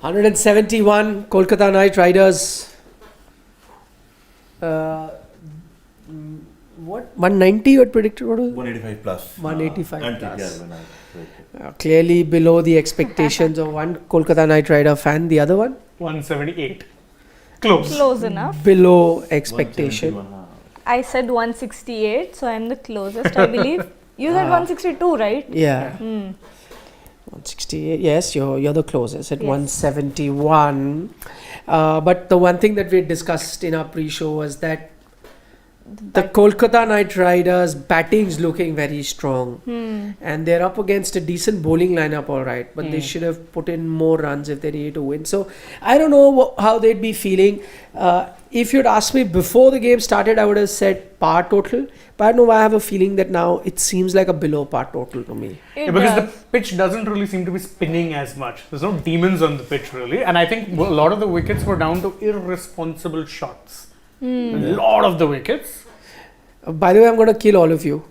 171 Kolkata Knight Riders. What 190 you had predicted? What was it? 185 plus. 185 and plus. KKR when I predicted. Clearly below the expectations of one Kolkata Knight Rider fan. The other one 178. Close. Close enough. below expectation. 171, I said 168, so I'm the closest, I believe. You said 162, right? Yeah. 168. Yes, you're the closest at Yes. 171. But the one thing that we discussed in our pre-show was that the Kolkata Knight Riders batting's looking very strong, and they're up against a decent bowling lineup, all right. But they should have put in more runs if they needed to win. So I don't know how they'd be feeling. If you'd asked me before the game started, I would have said par total. But I don't know why I have a feeling that now it seems like a below par total to me. It Because does. the pitch doesn't really seem to be spinning as much. There's no demons on the pitch really, and I think a lot of the wickets were down to irresponsible shots. A lot of the wickets. By the way, I'm going to kill all of you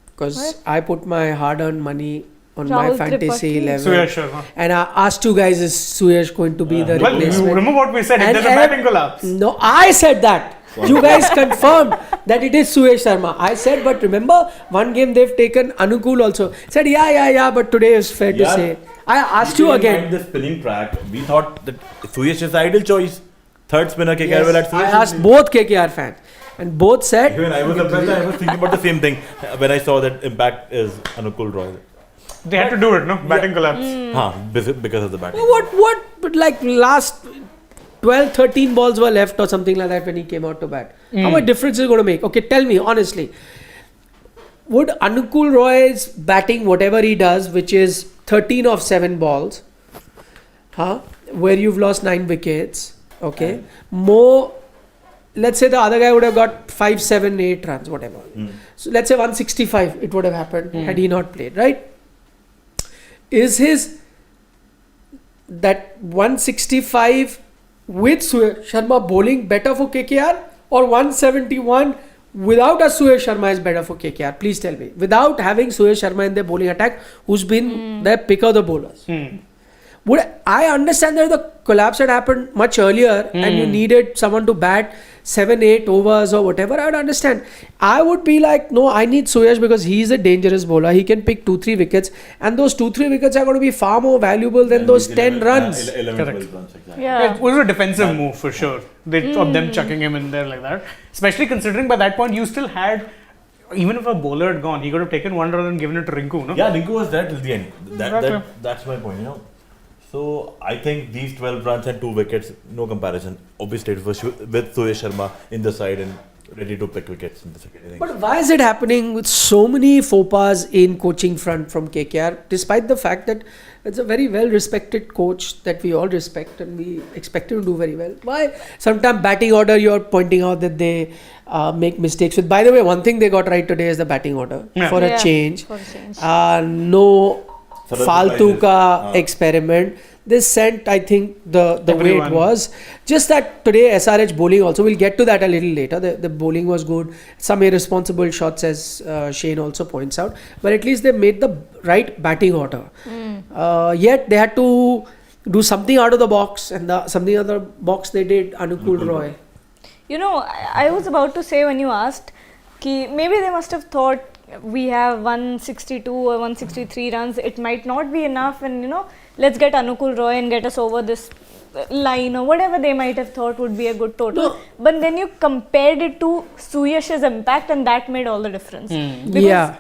because I put my hard-earned money on my Rahul fantasy Tripathi. 11, Suyash Sharma. and I asked you guys, is Suyash going to be the Well, you replacement? remember what we said? If And there's a batting collapse. No, I said that. You guys confirmed that it is Suyash Sharma. I said, but remember, one game they've taken Anukul also. Said, yeah, but today is fair to say. I asked you again. The spinning track, we thought that Suyash is the ideal choice. Third spinner KKR Yes, will at I Suyash. asked both KKR fans, and both said, When I was impressed, I was thinking about the same thing when I saw that impact is Anukul Roy. They had to do it, no? Batting collapse. Because of the batting. what, but like last 12, 13 balls were left or something like that when he came out to bat. How much difference is it going to make? Okay, tell me honestly. Would Anukul Roy's batting, whatever he does, which is 13 of 7 balls, where you've lost 9 wickets, okay, more, let's say the other guy would have got 5, 7, 8 runs, whatever. So let's say 165, it would have happened had he not played, right? Is his that 165 with Suyash Sharma bowling better for KKR, or 171 without a Suyash Sharma is better for KKR? Please tell me. Without having Suyash Sharma in their bowling attack, who's been their pick of the bowlers. Would I understand that the collapse had happened much earlier and you needed someone to bat 7, 8 overs or whatever? I would understand. I would be like, no, I need Suyash because he's a dangerous bowler. He can pick 2, 3 wickets, and those 2, 3 wickets are going to be far more valuable than those 10 runs. 11, Correct. 12 runs, exactly. Yeah. It was a defensive move for sure. Of them chucking him in there like that. Especially considering by that point you still had, even if a bowler had gone, he could have taken one run and given it to Rinku, no? Yeah, Rinku was there till the end. Exactly. That's my point, So I think these 12 runs and 2 wickets, no comparison. Obviously, it was with Suyash Sharma in the side and ready to pick wickets in the second innings. But why is it happening with so many faux pas in coaching front from KKR, despite the fact that it's a very well respected coach that we all respect and we expect him to do very well? Why? Sometimes batting order, you're pointing out that they make mistakes with. By the way, one thing they got right today is the batting order for a change. For a change. No Saraj faltu ka surprises. experiment. They sent, I think, the way it Everyone. was. Just that today SRH bowling also, we'll get to that a little later. The bowling was good. Some irresponsible shots, as Shane also points out. But at least they made the right batting order. Yet they had to do something out of the box, and something out of the box they did, Anukul Roy. You know, I was about to say when you asked, ki maybe they must have thought we have 162 or 163 runs, it might not be enough, and let's get Anukul Roy and get us over this line, or whatever they might have thought would be a good total. No. But then you compared it to Suyash's impact, and that made all the difference. Because Yeah.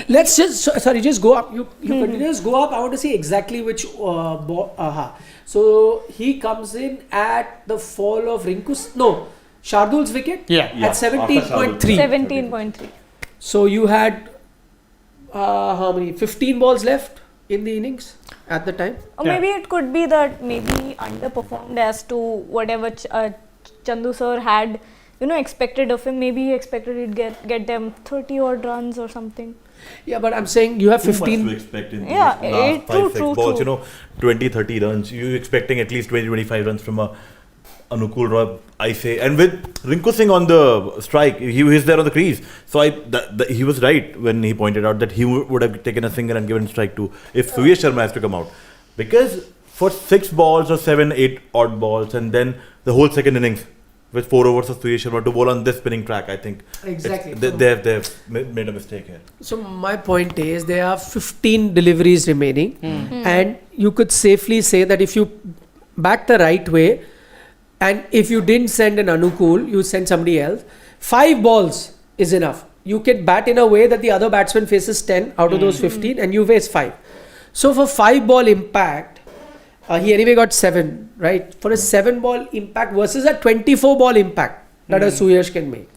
Let's just go up. You continue, just go up. I want to see exactly which So he comes in at the fall of Shardul's wicket at 17.3. 17.3. So you had how many? 15 balls left in the innings at the time. Or Yeah. maybe it could be that maybe underperformed as to whatever Chandu sir had, expected of him. Maybe he expected he'd get them 30 odd runs or something. Yeah, but I'm saying you have Too much 15. to expect in these Yeah, last 5, 6 true. balls. 20, 30 runs. You're expecting at least 20, 25 runs from a Anukul Roy, I say. And with Rinku Singh on the strike, he was there on the crease. So he was right when he pointed out that he would have taken a single and given strike to if Suyash Sharma has to come out. Because for 6 balls or 7, 8 odd balls, and then the whole second innings with 4 overs of Suresh Sharma to bowl on this spinning track, I think Exactly. they've made a mistake here. So my point is there are 15 deliveries remaining, and you could safely say that if you bat the right way, and if you didn't send an Anukul, you send somebody else, 5 balls is enough. You can bat in a way that the other batsman faces 10 out of those 15, and you face 5. So for 5 ball impact, he anyway got 7, right? For a 7 ball impact versus a 24 ball impact that a Suyash can make.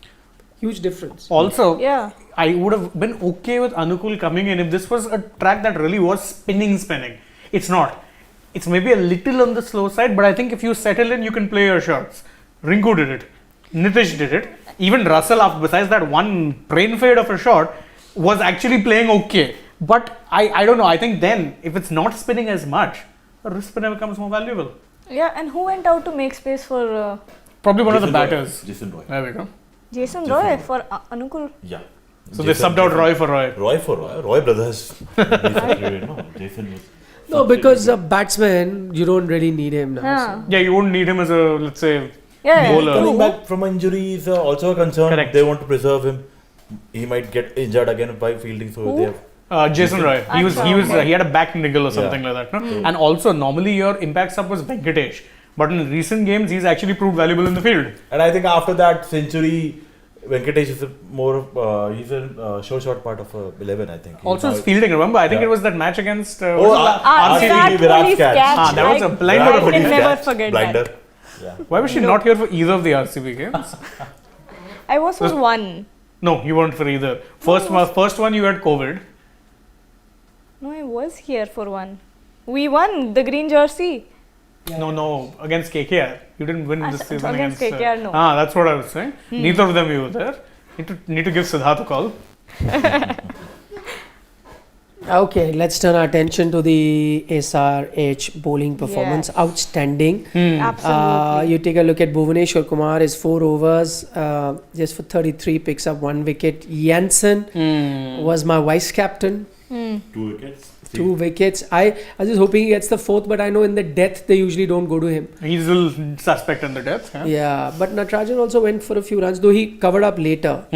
Huge difference. Also, Yeah. I would have been okay with Anukul coming in if this was a track that really was spinning. It's not. It's maybe a little on the slow side, but I think if you settle in, you can play your shots. Rinku did it. Nitish did it. Even Russell, besides that one brain fade of a shot, was actually playing okay. But I don't know. I think then, if it's not spinning as much, a wrist spinner becomes more valuable. Yeah, and who went out to make space for Probably one of the Jason Roy. batters. Jason Roy. There we go. Jason Jason Roy Roy. for Anukul? Yeah. So they subbed out Roy for Roy. Roy for Roy. Roy brothers. No, Jason was. No, because a batsman, you don't really need him now. Yeah. Yeah, you wouldn't need him as a, let's say, Yeah. Bowler. Coming back from injury is also a concern. Correct. They want to preserve him. He might get injured again by fielding, so Who? they have. Jason Roy. He had a back niggle or something Yeah. like that. No? And also, normally your impact sub was Venkatesh. But in recent games, he's actually proved valuable in the field. And I think after that century, Venkatesh is he's a short part of 11, I think. Also, He's his fielding, remember? I think Yeah. it was that match against Oh, RCB. RCB Virat's police catch. That was a blinder I of a can police never catch. forget Blinder. that. Yeah. Why was she not here for either of the RCB games? I was for one. No, you weren't for either. First one you had COVID. No, I was here for one. We won the green jersey. No, against KKR. You didn't win this season against KKR, no. That's what I was saying. Neither of them you were there. Need to give Siddharth a call. Okay, let's turn our attention to the SRH bowling performance. Yes. Outstanding. Absolutely. You take a look at Bhuvaneshwar Kumar, is 4 overs, just for 33, picks up 1 wicket. Jansen was my vice captain. 2 wickets. 2 wickets. I was just hoping he gets the 4th, but I know in the death they usually don't go to him. He's still suspect in the death. Yeah? Yeah, but Natarajan also went for a few runs, though he covered up later,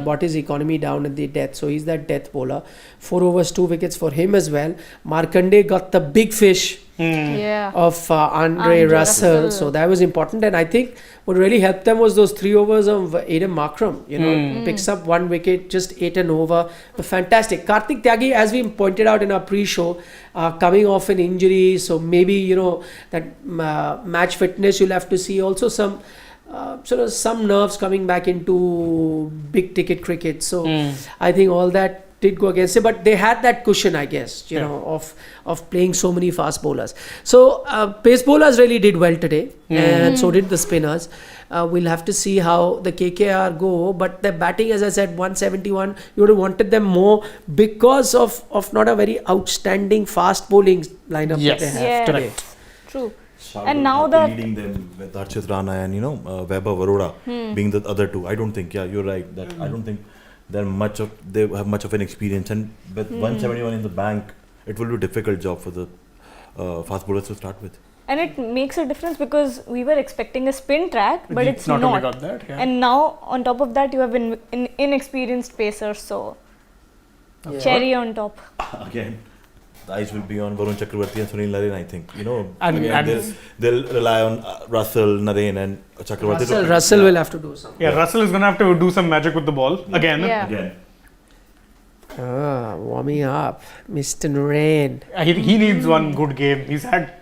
brought his economy down at the death. So he's that death bowler. 4 overs, 2 wickets for him as well. Markande got the big fish Yeah. of Andre Russell. So that was important. And I think what really helped them was those 3 overs of Adam Markram. Picks up 1 wicket, just 8 an over. Fantastic. Karthik Tyagi, as we pointed out in our pre-show, coming off an injury. So maybe, that match fitness you'll have to see. Also some some nerves coming back into big ticket cricket. So I think all that did go against it, but they had that cushion, I guess, of playing so many fast bowlers. So pace bowlers really did well today, and so did the spinners. We'll have to see how the KKR go, but their batting, as I said, 171. You would have wanted them more because of not a very outstanding fast bowling lineup that they have Yes. today. True. Shardul And now Thakur that- leading them with Harshit Rana and Vaibhav Arora being the other two. I don't think. Yeah, you're right. That I don't think they have much of an experience, and with 171 in the bank, it will be a difficult job for the fast bowlers to start with. And it makes a difference because we were expecting a spin track, but it's not not. only got that. Yeah. And now, on top of that, you have inexperienced pacers, so cherry on top. Again, the eyes will be on Varun Chakravarti and Sunil Narine, I think. And- Again, and- they'll rely on Russell, Narine and Chakravarti. Russell will have to do something. Yeah, Russell is going to have to do some magic with the ball again. Yeah. Again. Warming up, Mr. Narain. He needs one good game. He's had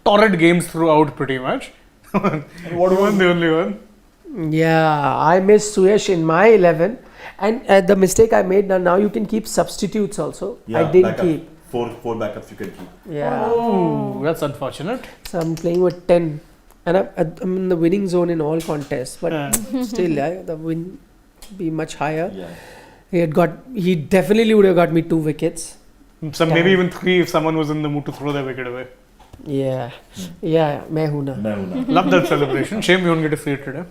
torrid games throughout pretty much. What one? The only one? Yeah, I missed Suyash in my 11, and the mistake I made, now you can keep substitutes also. I didn't backup. keep. Four backups you can keep. Yeah, Oh, that's unfortunate. so I'm playing with 10, and I'm in the winning zone in all contests, but still, the win be much higher. Yeah. He definitely would have got me 2 wickets. So maybe even 3 if someone was in the mood to throw their wicket away. Yeah, main hoon na. Main hoon na. Love that celebration. Shame we won't get to see it today.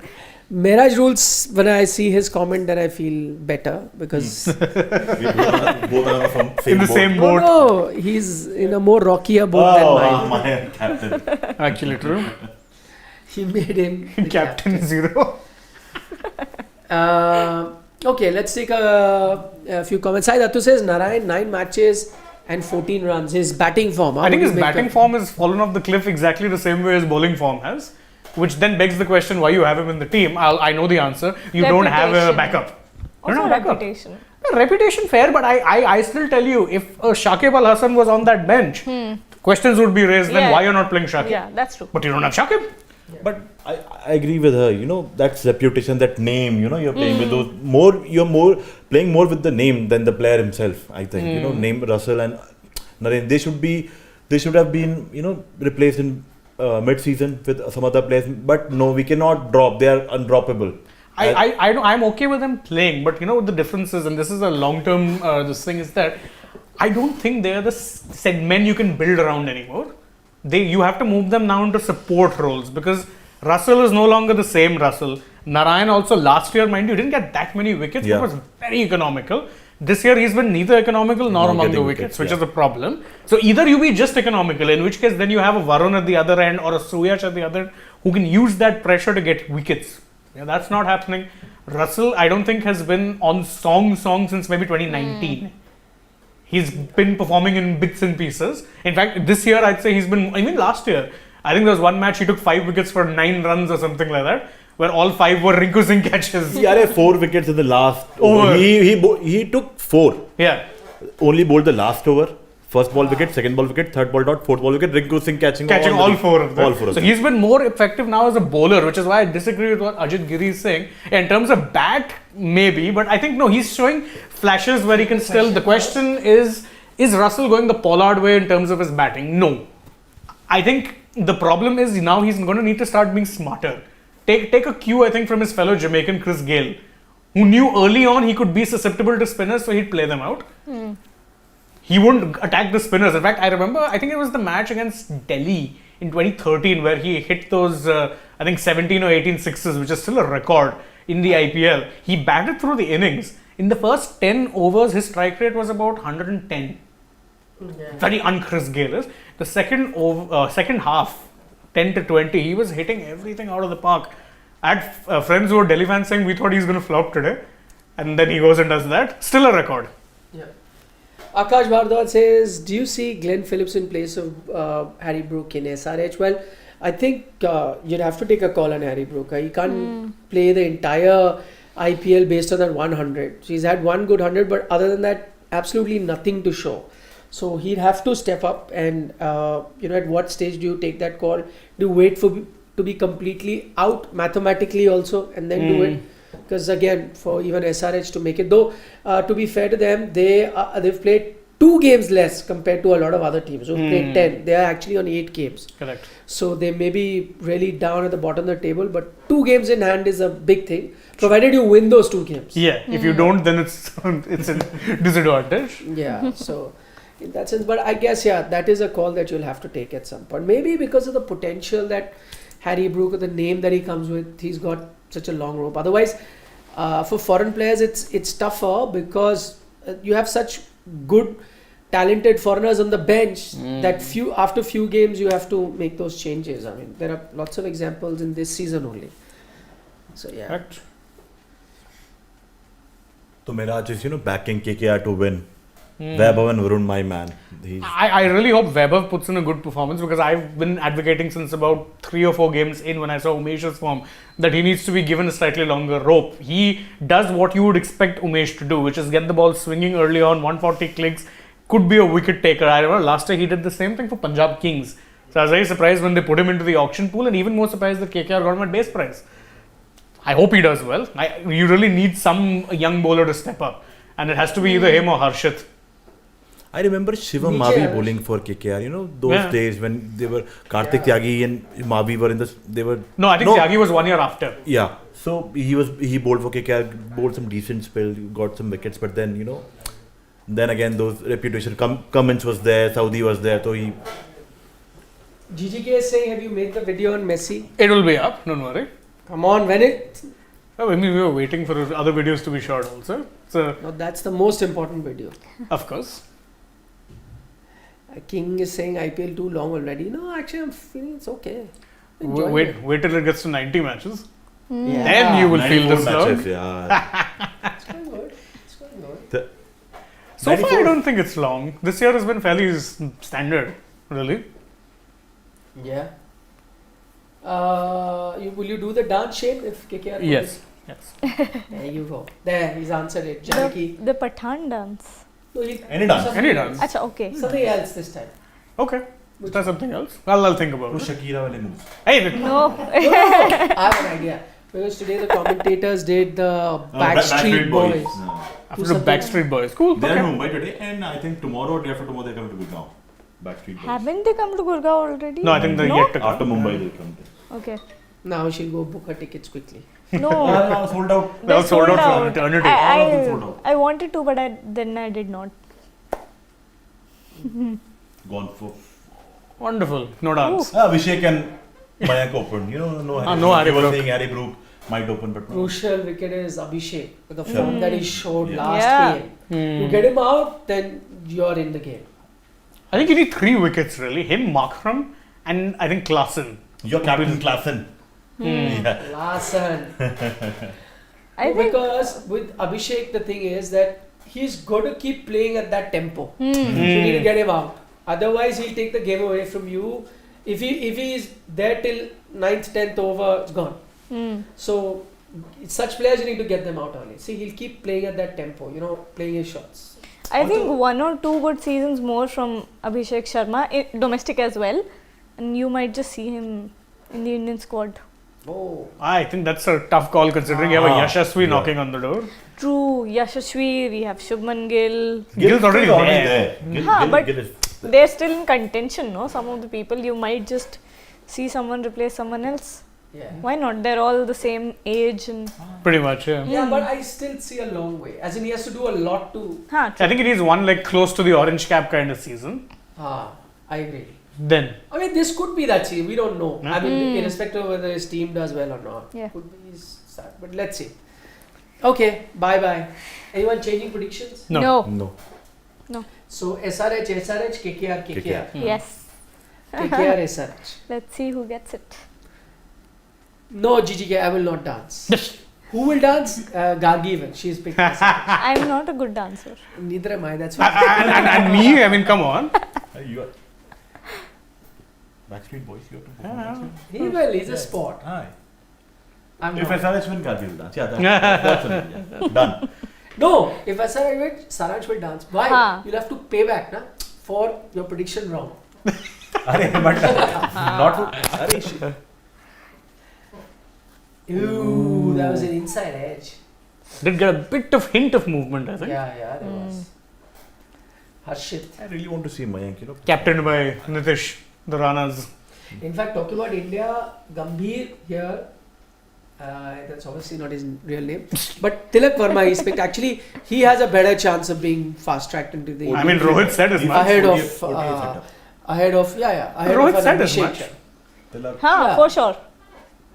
Miraj rules, when I see his comment, then I feel better because Both are from In the boat. same boat. no, he's in a more rockier boat than mine. my captain. Actually, true. He made him the Captain Zero. Okay, let's take a few comments. Sai Dattu says Narayan 9 matches and 14 runs. His batting form. I think his batting form has fallen off the cliff exactly the same way his bowling form has. Which then begs the question why you have him in the team. I know the answer. You don't have a Reputation. backup. You Also don't have a backup. reputation. Reputation fair, but I still tell you, if Shakib Al Hasan was on that bench, questions would be raised. Then Yeah. why you're not playing Shakib? Yeah, that's true. But you don't have Shakib. But I agree with her. That's reputation, that name. You're playing with those more. You're more playing more with the name than the player himself. I think. Name Russell and Naren. They should have been replaced in mid-season with some other players. But no, we cannot drop. They are undroppable. I know I'm okay with them playing, but the difference is, and this is a long-term this thing is that I don't think they are the segment you can build around anymore. You have to move them now into support roles because Russell is no longer the same Russell. Narayan also last year, mind you, didn't get that many wickets, Yeah. but was very economical. This year he's been neither economical nor among the getting wickets, wickets, which yeah. is a problem. So either you be just economical, in which case then you have a Varun at the other end or a Suyash at the other end who can use that pressure to get wickets. Yeah, that's not happening. Russell, I don't think has been on song since maybe 2019. He's been performing in bits and pieces. In fact, this year I'd say he's been, even last year, I think there was one match he took 5 wickets for 9 runs or something like that, where all 5 were Rinku Singh catches. He had 4 wickets in the last Over. over. He took 4. Yeah. Only bowled the last over. First ball wicket, second ball wicket, third ball dot, fourth ball wicket. Rinku Singh catching All 4 of them. All 4 of So them. he's been more effective now as a bowler, which is why I disagree with what Ajit Giri is saying. In terms of bat, maybe, but I think no, he's showing flashes where he can still. The question is Russell going the Pollard way in terms of his batting? No. I think the problem is now he's going to need to start being smarter. Take a cue, I think, from his fellow Jamaican Chris Gayle, who knew early on he could be susceptible to spinners, so he'd play them out. He wouldn't attack the spinners. In fact, I remember, I think it was the match against Delhi in 2013 where he hit those, I think 17 or 18 sixes, which is still a record in the IPL. He batted through the innings. In the first 10 overs, his strike rate was about 110. Very un-Chris Gayle. The second half, 10 to 20, he was hitting everything out of the park. I had friends who were Delhi fans saying we thought he's going to flop today. And then he goes and does that. Still a record. Yeah. Akash Bhardwaj says, do you see Glenn Phillips in place of Harry Brook in SRH? Well, I think you'd have to take a call on Harry Brook. He can't play the entire IPL based on that 100. So he's had one good 100, but other than that, absolutely nothing to show. So he'd have to step up and, at what stage do you take that call? Do you wait to be completely out mathematically also and then do it? Because again, for even SRH to make it, though, to be fair to them, they've played 2 games less compared to a lot of other teams who've played 10. They are actually on 8 games. Correct. So they may be really down at the bottom of the table, but 2 games in hand is a big thing, provided you win those 2 games. Yeah, if you don't, then it's a disadvantage. Yeah, so in that sense, but I guess, that is a call that you'll have to take at some point. Maybe because of the potential that Harry Brook, the name that he comes with, he's got such a long rope. Otherwise, for foreign players, it's tougher because you have such good, talented foreigners on the bench that after few games you have to make those changes. I mean, there are lots of examples in this season only. So yeah. Correct. So Miraj is backing KKR to win. Vaibhav and Varun, my man. I really hope Vaibhav puts in a good performance because I've been advocating since about 3 or 4 games in when I saw Umesh's form that he needs to be given a slightly longer rope. He does what you would expect Umesh to do, which is get the ball swinging early on, 140 clicks, could be a wicket taker. I remember last year he did the same thing for Punjab Kings. So I was very surprised when they put him into the auction pool and even more surprised that KKR got him at base price. I hope he does well. You really need some young bowler to step up and it has to be either him or Harshit. I remember Shivam Mavi bowling for KKR. Those days when they were Karthik Tyagi and Mavi were No, I think Tyagi was 1 year after. Yeah, so he bowled for KKR, bowled some decent spell, got some wickets, but then then again those reputation. Cummins was there, Saudi was there, so he. GGK is saying, have you made the video on Messi? It will be up, don't worry. Come on, when it Oh, I mean, we were waiting for other videos to be shot also. So, Now that's the most important video. of course. King is saying IPL too long already. No, actually, I'm feeling it's okay. Enjoying Wait, it. wait till it gets to 90 matches. Yeah. Then you will feel 94 the slug. matches, yeah. It's going good. It's going good. The- So far, I 94. don't think it's long. This year has been fairly standard, really. Yeah. Will you do the dance shape if KKR? Yes. Yes. There you go. There, he's answered it. Janaki. The Pathan dance. No, Any dance. something Any else. dance. Acha, okay. Something else this time. Okay. Try something else. I'll think about वो it. Shakira वाले moves. Hey, No. No, I have an idea. Because today the commentators did the Backstreet Boys. No. after the Backstreet Boys. Cool. They're in Okay. Mumbai today, and I think tomorrow or day after tomorrow they're coming to Gurgaon. Backstreet Boys. Haven't they come to Gurgaon already? No, I think they're No? yet to come. After Mumbai they'll come there. Okay. Now she'll go book her tickets quickly. No. Sold out. They all sold out for eternity. All of them sold out. I wanted to, but then I did not. Gone for. Wonderful. No dance. Abhishek and Mayank opened. You know, no Harry. no Harry You were Brook. saying Harry Brook might open, but no. Crucial wicket is Abhishek. With the form that he showed Yeah. last Yeah. game. You get him out, then you're in the game. I think you need 3 wickets really. Him, Markram, and I think Klaassen. Your captain Klaassen. Yeah. Larsen. I think. Because with Abhishek, the thing is that he's got to keep playing at that tempo. So you need to get him out. Otherwise, he'll take the game away from you. If he is there till 9th, 10th over, it's gone. So such players you need to get them out early. See, he'll keep playing at that tempo. Playing his shots. I think 1 or 2 good seasons more from Abhishek Sharma, domestic as well, and you might just see him in the Indian squad. Oh, I think that's a tough call considering you have a Yashasvi Yeah. knocking on the door. True, Yashasvi, we have Shubman Gill. Gill's already there. But Gill is they're still in contention, no? Some of the people, you might just see someone replace someone else. yeah. Why not? They're all the same age and. Pretty much, yeah. Yeah, but I still see a long way. As in, he has to do a lot to. Huh, I think it is one like close to the orange cap kind of season. I agree. Then I mean, this could be that season. We don't know. Yeah. I mean, irrespective of whether his team does well or not. Yeah. Could be his start. But let's see. Okay, bye. Anyone changing predictions? no. no. So SRH, KKR. KKR. Yes. KKR, SRH. Let's see who gets it. No, GGK, I will not dance. Who will dance? Gargi will. She's picked SRH. I'm not a good dancer. Neither am I. That's why. and me, I mean, come on. You are Backstreet Boys. You have to perform. He will. He's a sport. Aye. I'm If not. SRH win, Gargi will dance. Yeah, that's yeah. Done. No, if SRH wins, Saraj will dance. Why? Huh. You'll have to pay back for your prediction wrong. Arey, but not to. Arey, Ooh, that was an inside edge. Did get a bit of hint of movement, I think. Yeah, there was. Harshit. I really want to see Mayank. Captained by Nitish, the Ranas. In fact, talking about India, Gambhir here, that's obviously not his real name, but Tilak Verma is picked. Actually, he has a better chance of being fast tracked into the. I mean, Rohit said as much. Ahead of, setup. ahead of Rohit an said as Abhishek much. Sharma. Tilak Huh, for sure.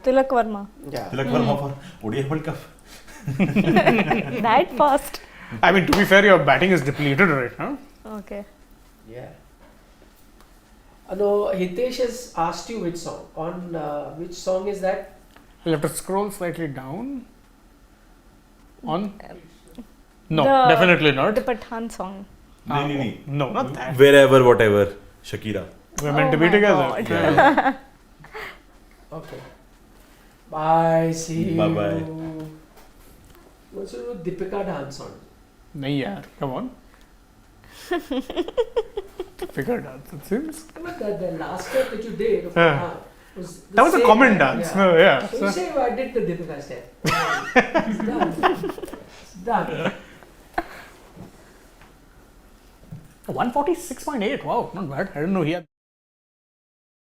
Tilak Verma. Yeah. Verma for ODI World Cup. That fast. I mean, to be fair, your batting is depleted right now. Okay. Yeah. No, Hitesh has asked you which song. On which song is that? I'll have to scroll slightly down. On? No, The- definitely not. The Pathan song. No, not that. Wherever, whatever. Shakira. We're meant Oh to be my together. God. Yeah. Okay. Bye. See you. Bye-bye. What's your Deepika dance on? Nahi yaar, come on. Figured out, it seems. But the last step that you did of Yeah. was the That was a same, common dance. Yeah. No, yeah. So you say I did the Deepika step. It's done. It's done. 146.8. Wow, not bad. I didn't know he had.